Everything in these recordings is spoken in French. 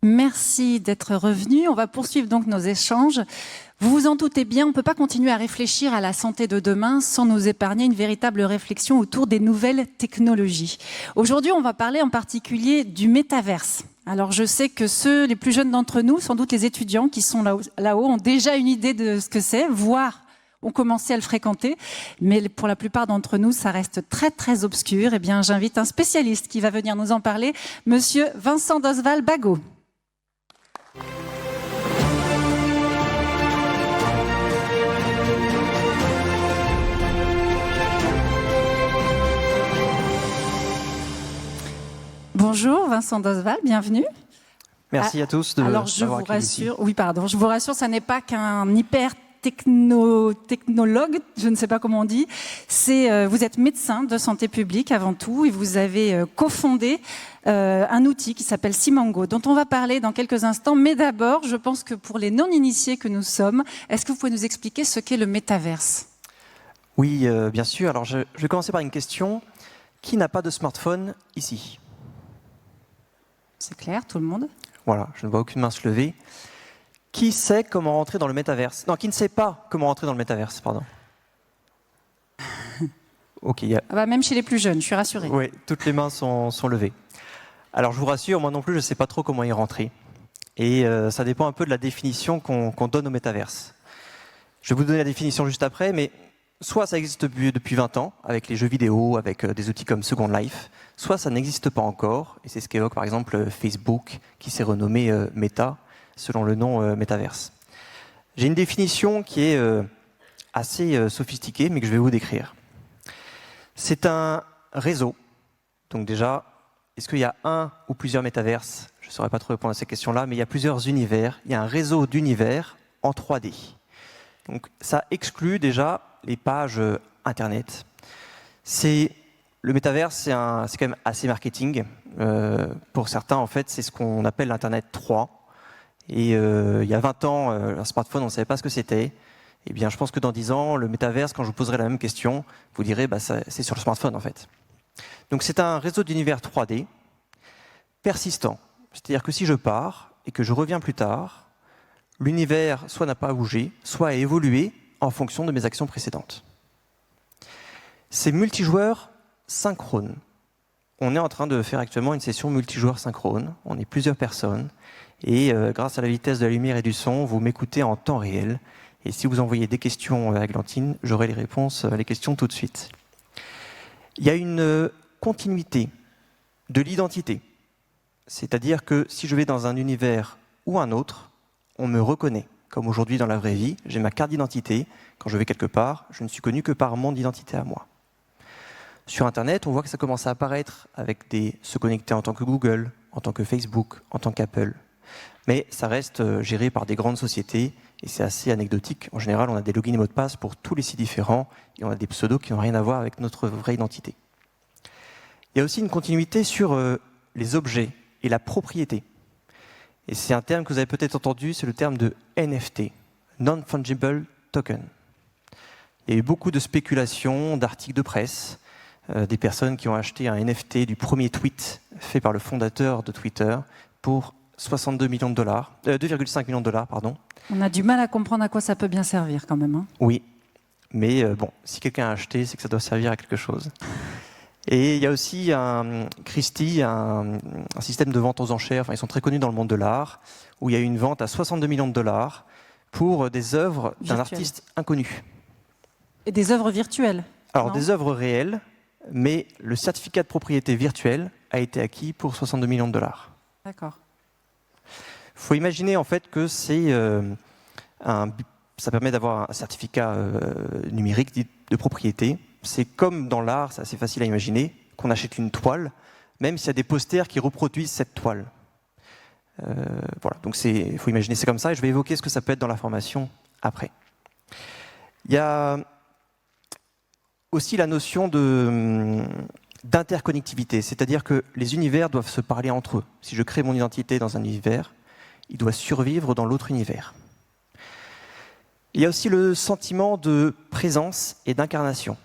Merci d'être revenu. On va poursuivre donc nos échanges. Vous vous en doutez bien, on ne peut pas continuer à réfléchir à la santé de demain sans nous épargner une véritable réflexion autour des nouvelles technologies. Aujourd'hui, on va parler en particulier du métaverse. Alors je sais que les plus jeunes d'entre nous, sans doute les étudiants qui sont là-haut, ont déjà une idée de ce que c'est, voire ont commencé à le fréquenter, mais pour la plupart d'entre nous, ça reste très très obscur. Eh bien, j'invite un spécialiste qui va venir nous en parler, Monsieur Vincent Dosval-Bagot. Bonjour Vincent Dosval, bienvenue. Merci à tous de Alors je vous rassure, je vous rassure, ça n'est pas qu'un hyper technologue, je ne sais pas comment on dit. Vous êtes médecin de santé publique avant tout et vous avez cofondé un outil qui s'appelle Simango, dont on va parler dans quelques instants. Mais d'abord, je pense que pour les non-initiés que nous sommes, est-ce que vous pouvez nous expliquer ce qu'est le métaverse ? Oui, bien sûr. Alors je vais commencer par une question. Qui n'a pas de smartphone ici ? C'est clair, tout le monde ? Voilà, je ne vois aucune main se lever. Qui sait comment rentrer dans le métaverse ? Non, qui ne sait pas comment rentrer dans le métaverse, pardon. Ok. Même chez les plus jeunes, je suis rassurée. Oui, toutes les mains sont levées. Alors je vous rassure, moi non plus, je ne sais pas trop comment y rentrer. Et ça dépend un peu de la définition qu'on donne au métaverse. Je vais vous donner la définition juste après, mais soit ça existe depuis 20 ans, avec les jeux vidéo, avec des outils comme Second Life, soit ça n'existe pas encore, et c'est ce qu'évoque par exemple Facebook, qui s'est renommé Meta, selon le nom métaverse. J'ai une définition qui est assez sophistiquée, mais que je vais vous décrire. C'est un réseau. Donc déjà, est-ce qu'il y a un ou plusieurs métaverses ? Je ne saurais pas trop répondre à ces questions-là, mais il y a plusieurs univers. Il y a un réseau d'univers en 3D. Donc ça exclut déjà les pages Internet. Le métaverse, c'est quand même assez marketing. Pour certains, en fait, c'est ce qu'on appelle l'Internet 3. Et il y a 20 ans, un smartphone, on ne savait pas ce que c'était. Eh bien, je pense que dans 10 ans, le métaverse, quand je vous poserai la même question, vous direz c'est sur le smartphone, en fait. Donc c'est un réseau d'univers 3D persistant. C'est-à-dire que si je pars et que je reviens plus tard, l'univers soit n'a pas bougé, soit a évolué en fonction de mes actions précédentes. C'est multijoueur synchrone. On est en train de faire actuellement une session multijoueur synchrone. On est plusieurs personnes. Et grâce à la vitesse de la lumière et du son, vous m'écoutez en temps réel. Et si vous envoyez des questions à Glantine, j'aurai les réponses à les questions tout de suite. Il y a une continuité de l'identité. C'est-à-dire que si je vais dans un univers ou un autre, on me reconnaît. Comme aujourd'hui dans la vraie vie, j'ai ma carte d'identité. Quand je vais quelque part, je ne suis connu que par mon identité à moi. Sur Internet, on voit que ça commence à apparaître avec se connecter en tant que Google, en tant que Facebook, en tant qu'Apple. Mais ça reste géré par des grandes sociétés et c'est assez anecdotique. En général, on a des logins et mots de passe pour tous les sites différents et on a des pseudos qui n'ont rien à voir avec notre vraie identité. Il y a aussi une continuité sur les objets et la propriété. Et c'est un terme que vous avez peut-être entendu, c'est le terme de NFT, Non-Fungible Token. Il y a eu beaucoup de spéculations, d'articles de presse, des personnes qui ont acheté un NFT du premier tweet fait par le fondateur de Twitter pour 2,5 millions de dollars, pardon. On a du mal à comprendre à quoi ça peut bien servir quand même. Oui, mais si quelqu'un a acheté, c'est que ça doit servir à quelque chose. Et il y a aussi Christie, un système de vente aux enchères, ils sont très connus dans le monde de l'art, où il y a eu une vente à 62 millions de dollars pour des œuvres d'un artiste inconnu. Et des œuvres virtuelles ? Alors des œuvres réelles, mais le certificat de propriété virtuel a été acquis pour 62 millions de dollars. D'accord. Il faut imaginer en fait que ça permet d'avoir un certificat numérique de propriété. C'est comme dans l'art, c'est assez facile à imaginer, qu'on achète une toile, même s'il y a des posters qui reproduisent cette toile. Voilà, donc il faut imaginer c'est comme ça, et je vais évoquer ce que ça peut être dans la formation après. Il y a aussi la notion d'interconnectivité, c'est-à-dire que les univers doivent se parler entre eux. Si je crée mon identité dans un univers, il doit survivre dans l'autre univers. Il y a aussi le sentiment de présence et d'incarnation.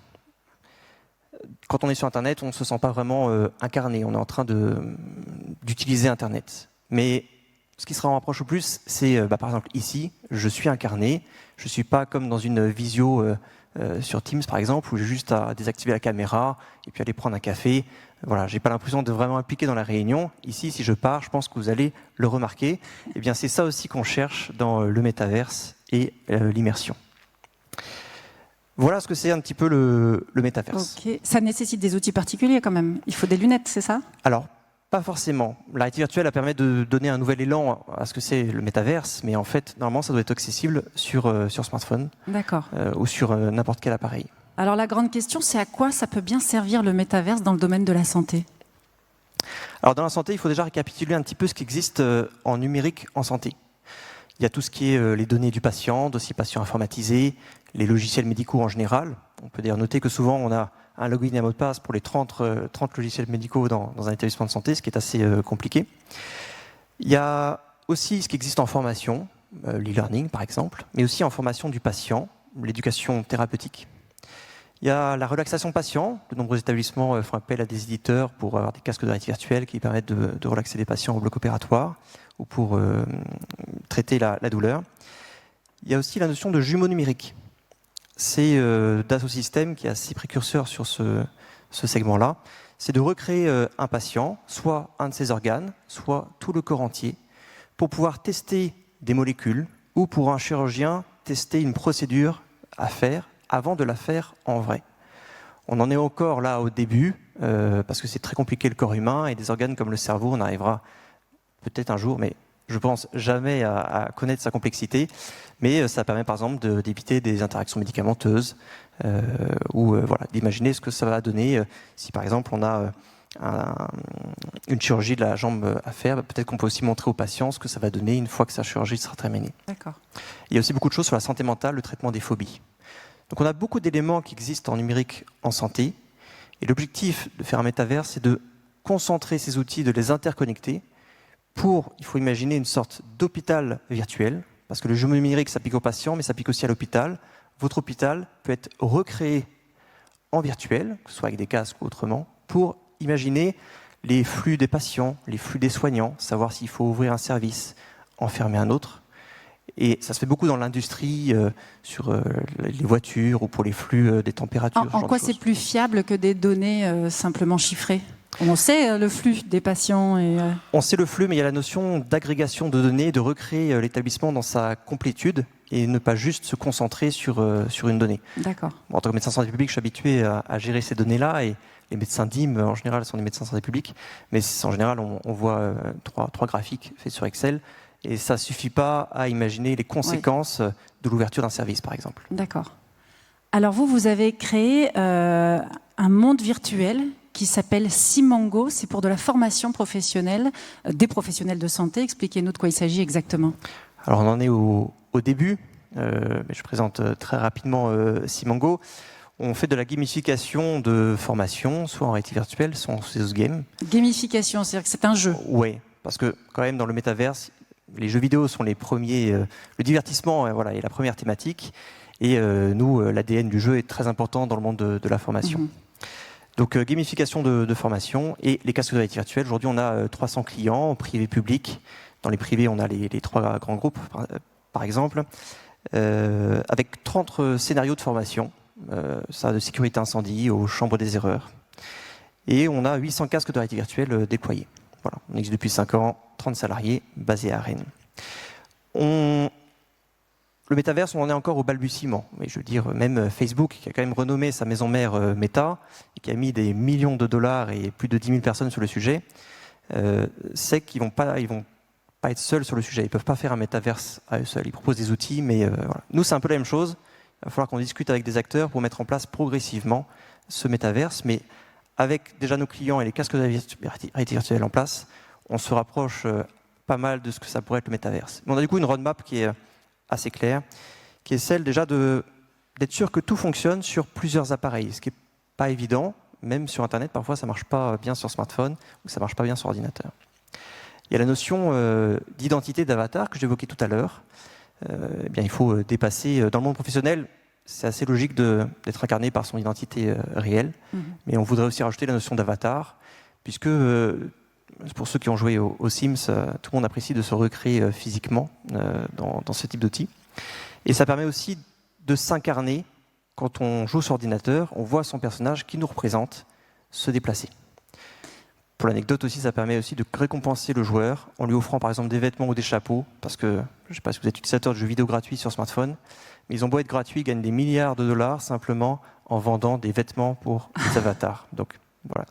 Quand on est sur Internet, on ne se sent pas vraiment incarné, on est en train d'utiliser Internet. Mais Ce qui se rapproche au plus, c'est par exemple ici, je suis incarné, je ne suis pas comme dans une visio sur Teams par exemple, où j'ai juste à désactiver la caméra et puis aller prendre un café. Voilà, j'ai pas l'impression de vraiment impliquer dans la réunion. Ici, si je pars, je pense que vous allez le remarquer. Eh bien, c'est ça aussi qu'on cherche dans le métaverse et l'immersion. Voilà ce que c'est un petit peu le métaverse. Ok. Ça nécessite des outils particuliers quand même. Il faut des lunettes, c'est ça? Alors, pas forcément. La réalité virtuelle elle permet de donner un nouvel élan à ce que c'est le métaverse, mais en fait, normalement, ça doit être accessible sur smartphone ou sur n'importe quel appareil. Alors la grande question, c'est à quoi ça peut bien servir le métaverse dans le domaine de la santé? Alors dans la santé, il faut déjà récapituler un petit peu ce qui existe en numérique en santé. Il y a tout ce qui est les données du patient, dossier patient informatisé, les logiciels médicaux en général. On peut d'ailleurs noter que souvent on a un login et un mot de passe pour les 30 logiciels médicaux dans un établissement de santé, ce qui est assez compliqué. Il y a aussi ce qui existe en formation, l'e-learning par exemple, mais aussi en formation du patient, l'éducation thérapeutique. Il y a la relaxation patient. De nombreux établissements font appel à des éditeurs pour avoir des casques de réalité virtuelle qui permettent de relaxer les patients au bloc opératoire ou pour traiter la douleur. Il y a aussi la notion de jumeaux numériques. C'est Dassault Systèmes qui est assez précurseur sur ce segment-là. C'est de recréer un patient, soit un de ses organes, soit tout le corps entier, pour pouvoir tester des molécules ou pour un chirurgien tester une procédure à faire avant de la faire en vrai. On en est encore là au début, parce que c'est très compliqué le corps humain, et des organes comme le cerveau, on arrivera peut-être un jour, mais je pense jamais à connaître sa complexité. Mais ça permet par exemple d'éviter des interactions médicamenteuses, ou voilà, d'imaginer ce que ça va donner si par exemple on a une chirurgie de la jambe à faire. Peut-être qu'on peut aussi montrer aux patients ce que ça va donner une fois que sa chirurgie sera terminée. D'accord. Il y a aussi beaucoup de choses sur la santé mentale, le traitement des phobies. Donc on a beaucoup d'éléments qui existent en numérique en santé, et l'objectif de faire un métavers, c'est de concentrer ces outils, de les interconnecter pour, il faut imaginer une sorte d'hôpital virtuel, parce que le jumeau numérique s'applique aux patients, mais s'applique aussi à l'hôpital. Votre hôpital peut être recréé en virtuel, que ce soit avec des casques ou autrement, pour imaginer les flux des patients, les flux des soignants, savoir s'il faut ouvrir un service, en fermer un autre. Et ça se fait beaucoup dans l'industrie, sur les voitures ou pour les flux des températures. En quoi c'est plus fiable que des données simplement chiffrées? On sait le flux des patients On sait le flux, mais il y a la notion d'agrégation de données, de recréer l'établissement dans sa complétude et ne pas juste se concentrer sur une donnée. D'accord. En tant que médecin de santé publique, je suis habitué à gérer ces données-là, et les médecins DIM, en général, sont des médecins de santé publique, mais en général, on voit trois graphiques faits sur Excel. Et ça ne suffit pas à imaginer les conséquences de l'ouverture d'un service, par exemple. D'accord. Alors vous avez créé un monde virtuel qui s'appelle Simango. C'est pour de la formation professionnelle, des professionnels de santé. Expliquez-nous de quoi il s'agit exactement. Alors on en est au début, mais je présente très rapidement Simango. On fait de la gamification de formation, soit en réalité virtuelle, soit en CS Game. Gamification, c'est-à-dire que c'est un jeu. Oui, parce que quand même dans le métaverse, les jeux vidéo sont les premiers, le divertissement voilà, est la première thématique, et nous, l'ADN du jeu est très important dans le monde de la formation. Mmh. Donc gamification de formation et les casques de réalité virtuelle. Aujourd'hui, on a 300 clients, privé, public. Dans les privés, on a les 3 grands groupes, par exemple, avec 30 scénarios de formation, ça de sécurité incendie aux chambres des erreurs. Et on a 800 casques de réalité virtuelle déployés. Voilà, on existe depuis 5 ans, 30 salariés, basés à Rennes. Le métaverse, on en est encore au balbutiement. Mais je veux dire, même Facebook, qui a quand même renommé sa maison mère Meta, et qui a mis des millions de dollars et plus de 10 000 personnes sur le sujet, sait qu'ils ne vont pas être seuls sur le sujet. Ils ne peuvent pas faire un métaverse à eux seuls. Ils proposent des outils, mais voilà. Nous, c'est un peu la même chose. Il va falloir qu'on discute avec des acteurs pour mettre en place progressivement ce métaverse, mais avec déjà nos clients et les casques de réalité virtuelle en place, on se rapproche pas mal de ce que ça pourrait être le métaverse. Mais on a du coup une roadmap qui est assez claire, qui est celle déjà d'être sûr que tout fonctionne sur plusieurs appareils, ce qui n'est pas évident. Même sur Internet, parfois ça ne marche pas bien sur smartphone ou ça ne marche pas bien sur ordinateur. Il y a la notion d'identité d'avatar que j'évoquais tout à l'heure. Eh bien, il faut dépasser, dans le monde professionnel, c'est assez logique d'être incarné par son identité réelle, mais on voudrait aussi rajouter la notion d'avatar, puisque pour ceux qui ont joué aux Sims, tout le monde apprécie de se recréer physiquement dans ce type d'outil. Et ça permet aussi de s'incarner. Quand on joue sur ordinateur, on voit son personnage qui nous représente se déplacer. Pour l'anecdote aussi, ça permet aussi de récompenser le joueur en lui offrant par exemple des vêtements ou des chapeaux, parce que je ne sais pas si vous êtes utilisateur de jeux vidéo gratuits sur smartphone, mais ils ont beau être gratuits, ils gagnent des milliards de dollars simplement en vendant des vêtements pour les avatars. Donc voilà.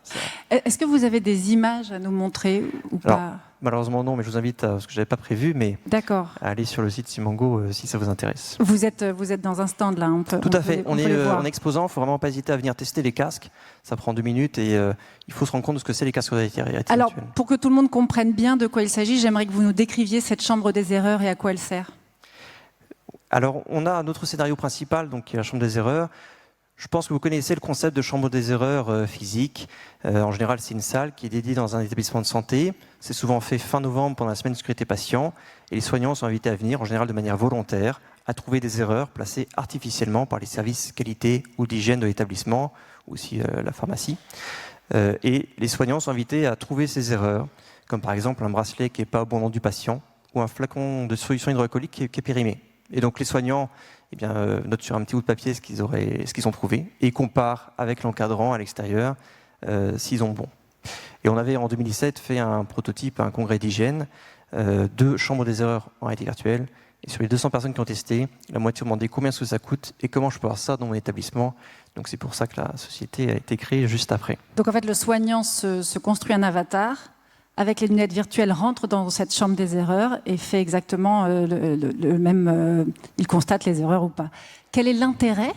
Est-ce que vous avez des images à nous montrer ou pas? Alors, malheureusement non, mais je vous invite, parce que je n'avais pas prévu, mais à aller sur le site Simango si ça vous intéresse. Vous êtes dans un stand là, Tout à fait, on est exposant, il ne faut vraiment pas hésiter à venir tester les casques, ça prend 2 minutes et il faut se rendre compte de ce que c'est les casques de réalité virtuelle. Alors, pour que tout le monde comprenne bien de quoi il s'agit, j'aimerais que vous nous décriviez cette chambre des erreurs et à quoi elle sert. Alors, on a notre scénario principal, donc qui est la chambre des erreurs. Je pense que vous connaissez le concept de chambre des erreurs physique. En général, c'est une salle qui est dédiée dans un établissement de santé. C'est souvent fait fin novembre pendant la semaine de sécurité patient. Et les soignants sont invités à venir, en général de manière volontaire, à trouver des erreurs placées artificiellement par les services qualité ou d'hygiène de l'établissement, ou aussi la pharmacie. Et les soignants sont invités à trouver ces erreurs, comme par exemple un bracelet qui n'est pas au bon nom du patient, ou un flacon de solution hydroalcoolique qui est périmé. Et donc les soignants notent sur un petit bout de papier ce qu'ils ont trouvé et comparent avec l'encadrant à l'extérieur s'ils ont bon. Et on avait en 2017 fait un prototype, un congrès d'hygiène, de chambres des erreurs en réalité virtuelle. Et sur les 200 personnes qui ont testé, la moitié ont demandé combien est-ce que ça coûte et comment je peux avoir ça dans mon établissement. Donc c'est pour ça que la société a été créée juste après. Donc en fait, le soignant se construit un avatar, avec les lunettes virtuelles, rentre dans cette chambre des erreurs et fait exactement le même... il constate les erreurs ou pas. Quel est l'intérêt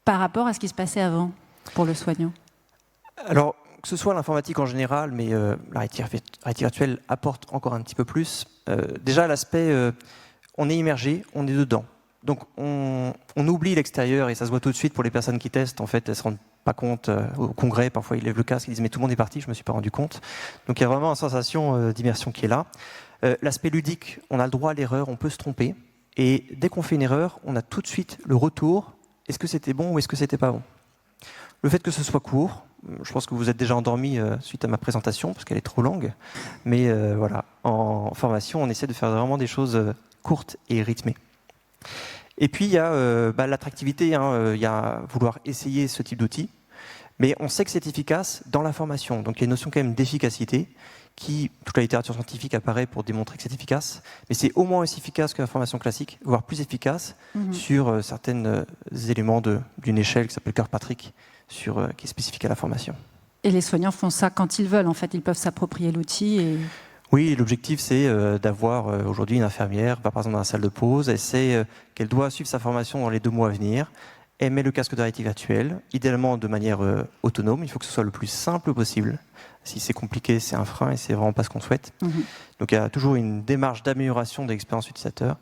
par rapport à ce qui se passait avant pour le soignant? Alors, que ce soit l'informatique en général, mais la réalité virtuelle apporte encore un petit peu plus. Déjà, l'aspect, on est immergé, on est dedans. Donc, on oublie l'extérieur et ça se voit tout de suite pour les personnes qui testent. En fait, elles se rendent pas compte au congrès. Parfois, ils lèvent le casque, ils disent mais tout le monde est parti, je me suis pas rendu compte. Donc, il y a vraiment une sensation d'immersion qui est là. L'aspect ludique, on a le droit à l'erreur, on peut se tromper. Et dès qu'on fait une erreur, on a tout de suite le retour. Est-ce que c'était bon ou est-ce que c'était pas bon? Le fait que ce soit court, je pense que vous êtes déjà endormi suite à ma présentation parce qu'elle est trop longue. Mais voilà, en formation, on essaie de faire vraiment des choses courtes et rythmées. Et puis il y a l'attractivité, il y a vouloir essayer ce type d'outil, mais on sait que c'est efficace dans la formation. Donc il y a une notion quand même d'efficacité qui, toute la littérature scientifique apparaît pour démontrer que c'est efficace, mais c'est au moins aussi efficace que la formation classique, voire plus efficace sur certains éléments d'une échelle qui s'appelle Kirkpatrick, qui est spécifique à la formation. Et les soignants font ça quand ils veulent, en fait, ils peuvent s'approprier l'outil et... Oui, l'objectif c'est d'avoir aujourd'hui une infirmière, par exemple dans la salle de pause, elle sait qu'elle doit suivre sa formation dans les 2 mois à venir, elle met le casque de réalité virtuelle, idéalement de manière autonome, il faut que ce soit le plus simple possible. Si c'est compliqué, c'est un frein et c'est vraiment pas ce qu'on souhaite. Donc il y a toujours une démarche d'amélioration de l'expérience utilisateur.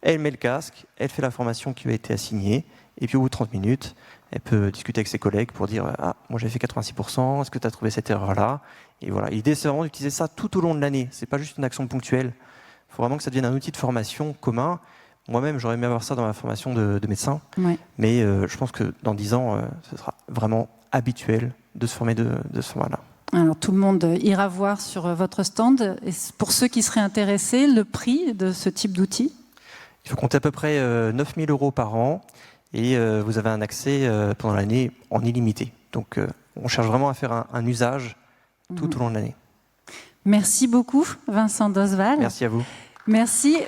Elle met le casque, elle fait la formation qui lui a été assignée, et puis au bout de 30 minutes, elle peut discuter avec ses collègues pour dire « Ah, moi j'ai fait 86%, est-ce que tu as trouvé cette erreur-là ?» Et voilà, l'idée c'est vraiment d'utiliser ça tout au long de l'année. C'est pas juste une action ponctuelle. Il faut vraiment que ça devienne un outil de formation commun. Moi-même, j'aurais aimé avoir ça dans ma formation de médecin. Ouais. Mais je pense que dans 10 ans, ce sera vraiment habituel de se former de ce format-là. Alors tout le monde ira voir sur votre stand. Et pour ceux qui seraient intéressés, le prix de ce type d'outil? Il faut compter à peu près 9 000 € par an. Et vous avez un accès pendant l'année en illimité. Donc on cherche vraiment à faire un usage tout au long de l'année. Merci beaucoup, Vincent Dosval. Merci à vous. Merci.